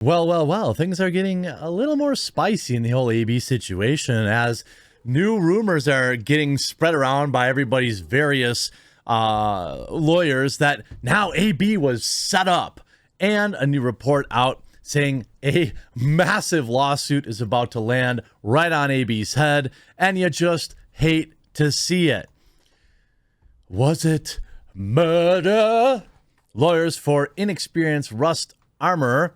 Well, things are getting a little more spicy in the whole AB situation as new rumors are getting spread around by everybody's various lawyers that now AB was set up, and a new report out saying a massive lawsuit is about to land right on AB's head, and you just hate to see it. Was it murder? Lawyers for inexperienced Rust Armorer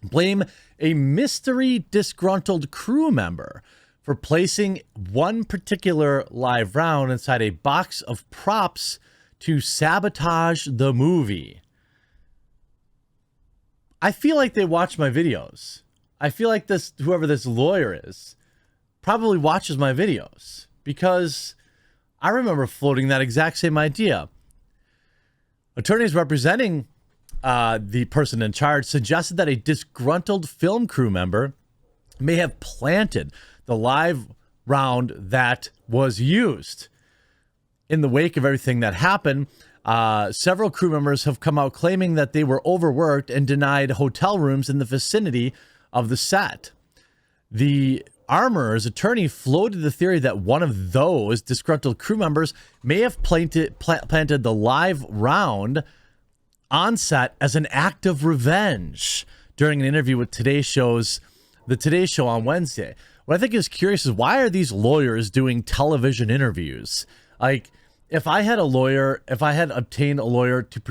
blame a mystery disgruntled crew member for placing one particular live round inside a box of props to sabotage the movie. I feel like they watch my videos. I feel like whoever this lawyer is probably watches my videos, because I remember floating that exact same idea. Attorneys representing the person in charge suggested that a disgruntled film crew member may have planted the live round that was used. In the wake of everything that happened, several crew members have come out claiming that they were overworked and denied hotel rooms in the vicinity of the set. The Armorer's attorney floated the theory that one of those disgruntled crew members may have planted the live round on set as an act of revenge during an interview with the Today Show on Wednesday. What I think is curious is, why are these lawyers doing television interviews? Like, if I had obtained a lawyer to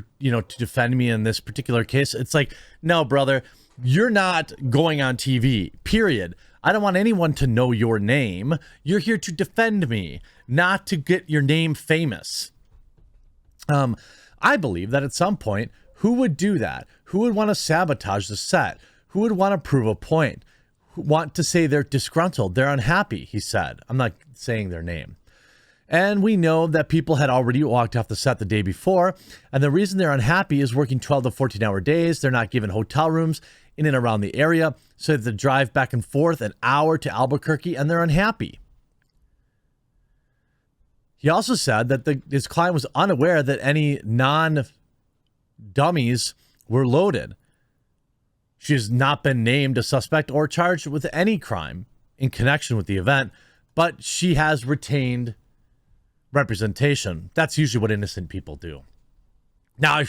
defend me in this particular case, it's like, no, brother, you're not going on TV, period. I don't want anyone to know your name. You're here to defend me, not to get your name famous. I believe that at some point, who would do that? Who would want to sabotage the set? Who would want to prove a point? Who want to say they're disgruntled, they're unhappy, he said. I'm not saying their name. And we know that people had already walked off the set the day before, and the reason they're unhappy is working 12 to 14-hour days. They're not given hotel rooms in and around the area, so they have to drive back and forth an hour to Albuquerque, and they're unhappy. He also said that his client was unaware that any non-dummies were loaded. She has not been named a suspect or charged with any crime in connection with the event, but she has retained representation. That's usually what innocent people do. Now,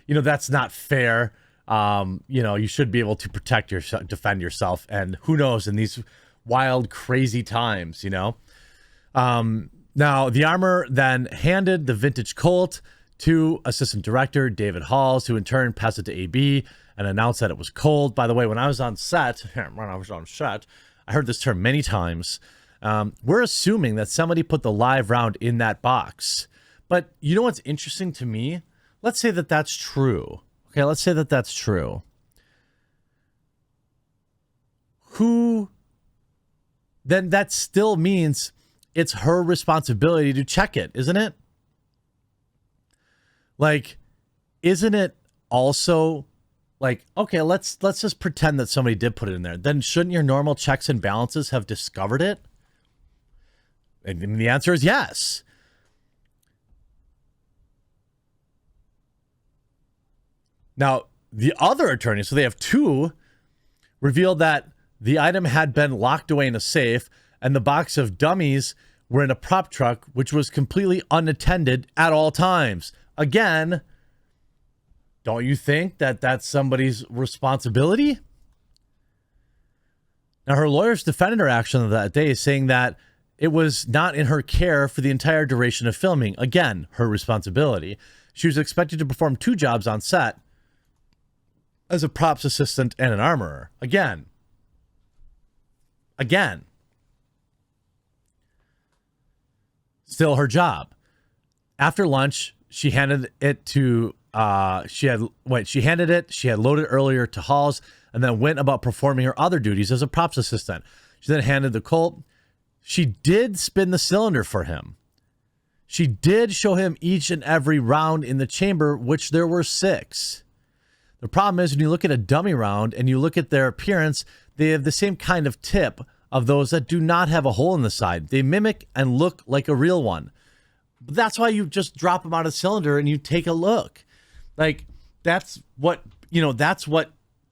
that's not fair. You should be able to protect yourself, defend yourself, and who knows, in these wild, crazy times, Now, the Armor then handed the vintage Colt to Assistant Director David Halls, who in turn passed it to AB and announced that it was cold. By the way, when I was on set, I heard this term many times. We're assuming that somebody put the live round in that box. But you know what's interesting to me? Let's say that that's true. Okay, let's say that that's true. Then that still means it's her responsibility to check it, isn't it? Like, isn't it also like, okay, let's just pretend that somebody did put it in there. Then shouldn't your normal checks and balances have discovered it? And the answer is yes. Now, the other attorney, so they have two, revealed that the item had been locked away in a safe, and the box of dummies were in a prop truck, which was completely unattended at all times. Again, don't you think that that's somebody's responsibility? Now, her lawyers defended her action of that day, saying that it was not in her care for the entire duration of filming. Again, her responsibility. She was expected to perform 2 jobs on set as a props assistant and an armorer. Again. Still her job. After lunch, she handed it to she had loaded earlier to Halls, and then went about performing her other duties as a props assistant. She then handed the Colt. She did spin the cylinder for him. She did show him each and every round in the chamber, which there were 6. The problem is, when you look at a dummy round and you look at their appearance, they have the same kind of tip of those that do not have a hole in the side. They mimic and look like a real one. But that's why you just drop them out of the cylinder and you take a look. Like, that's what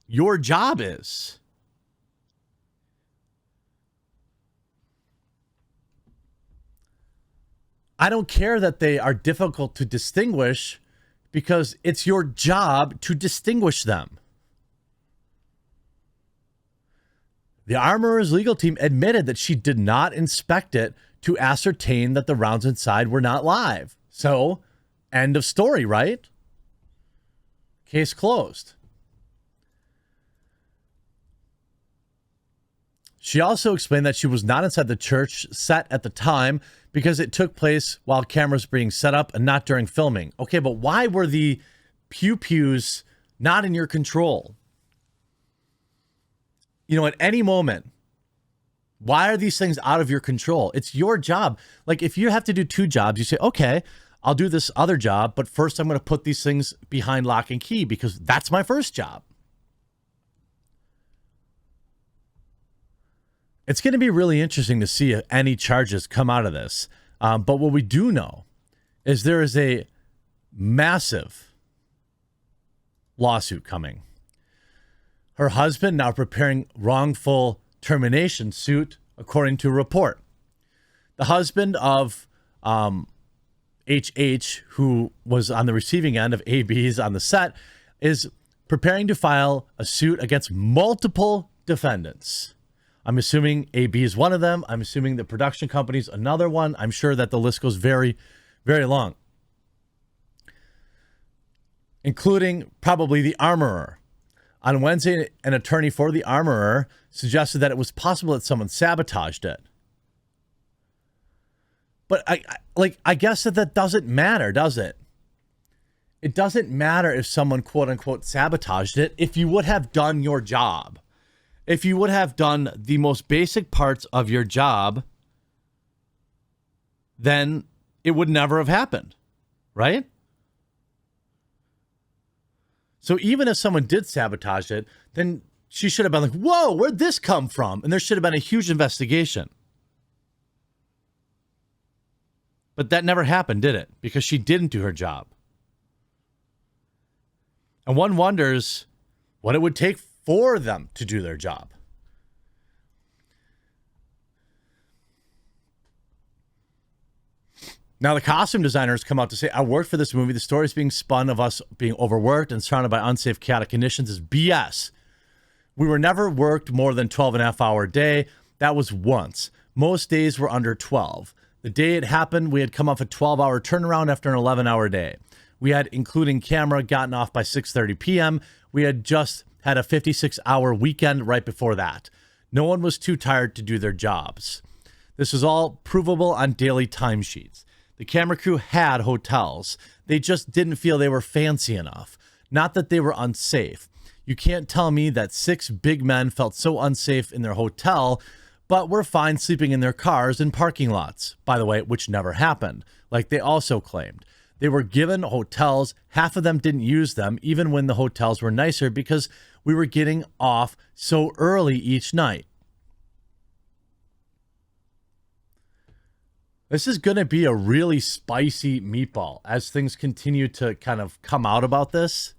your job is. I don't care that they are difficult to distinguish because it's your job to distinguish them. The armorer's legal team admitted that she did not inspect it to ascertain that the rounds inside were not live. So, end of story, right? Case closed. She also explained that she was not inside the church set at the time because it took place while cameras were being set up and not during filming. Okay, but why were the pew-pews not in your control? You know, at any moment, why are these things out of your control? It's your job. Like, if you have to do two jobs, you say, okay, I'll do this other job, but first I'm going to put these things behind lock and key because that's my first job. It's going to be really interesting to see if any charges come out of this. But what we do know is there is a massive lawsuit coming. Her husband now preparing wrongful termination suit, according to a report. The husband of HH, who was on the receiving end of AB's on the set, is preparing to file a suit against multiple defendants. I'm assuming AB is one of them. I'm assuming the production company's another one. I'm sure that the list goes very, very long, including probably the armorer. On Wednesday, an attorney for the armorer suggested that it was possible that someone sabotaged it. But I guess that doesn't matter, does it? It doesn't matter if someone, quote unquote, sabotaged it. If you would have done your job, if you would have done the most basic parts of your job, then it would never have happened, right? So even if someone did sabotage it, then she should have been like, whoa, where'd this come from? And there should have been a huge investigation. But that never happened, did it? Because she didn't do her job. And one wonders what it would take for them to do their job. Now, the costume designers come out to say, I worked for this movie. The story is being spun of us being overworked and surrounded by unsafe, chaotic conditions is BS. We were never worked more than 12.5-hour day. That was once. Most days were under 12. The day it happened, we had come off a 12-hour turnaround after an 11-hour day. We had, including camera, gotten off by 6:30 p.m. We had just had a 56-hour weekend right before that. No one was too tired to do their jobs. This was all provable on daily timesheets. The camera crew had hotels. They just didn't feel they were fancy enough. Not that they were unsafe. You can't tell me that 6 big men felt so unsafe in their hotel, but were fine sleeping in their cars in parking lots, by the way, which never happened, like they also claimed. They were given hotels. Half of them didn't use them, even when the hotels were nicer, because we were getting off so early each night. This is going to be a really spicy meatball as things continue to kind of come out about this.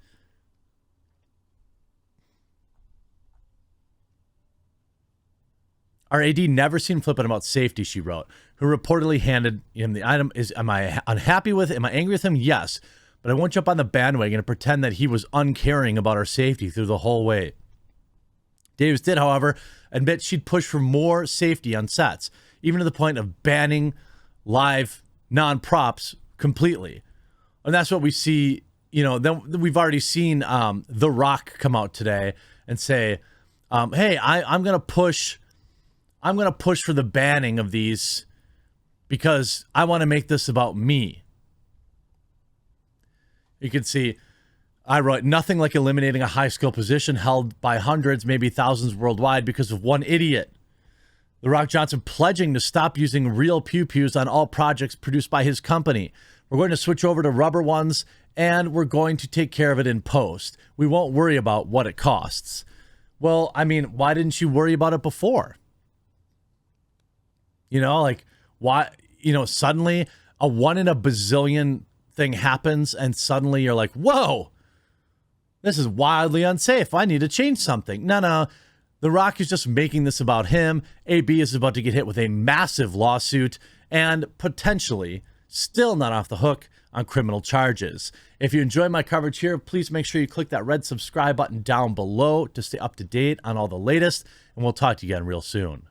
Our AD never seemed flippant about safety, she wrote, who reportedly handed him the item. Am I unhappy with it? Am I angry with him? Yes. But I won't jump on the bandwagon and pretend that he was uncaring about our safety through the whole way. Davis did, however, admit she'd push for more safety on sets, even to the point of banning live non-props completely. And that's what we see, you know, then we've already seen The Rock come out today and say, hey, I'm going to push for the banning of these because I want to make this about me. You can see, I wrote, nothing like eliminating a high-skill position held by hundreds, maybe thousands worldwide because of one idiot. The Rock Johnson pledging to stop using real pew-pews on all projects produced by his company. We're going to switch over to rubber ones, and we're going to take care of it in post. We won't worry about what it costs. Well, I mean, why didn't you worry about it before? You know, like, why, you know, suddenly a 1 in a bazillion thing happens, and suddenly you're like, whoa, This is wildly unsafe. I need to change something. No. The Rock is just making this about him. AB is about to get hit with a massive lawsuit and potentially still not off the hook on criminal charges. If you enjoy my coverage here, please make sure you click that red subscribe button down below to stay up to date on all the latest, and we'll talk to you again real soon.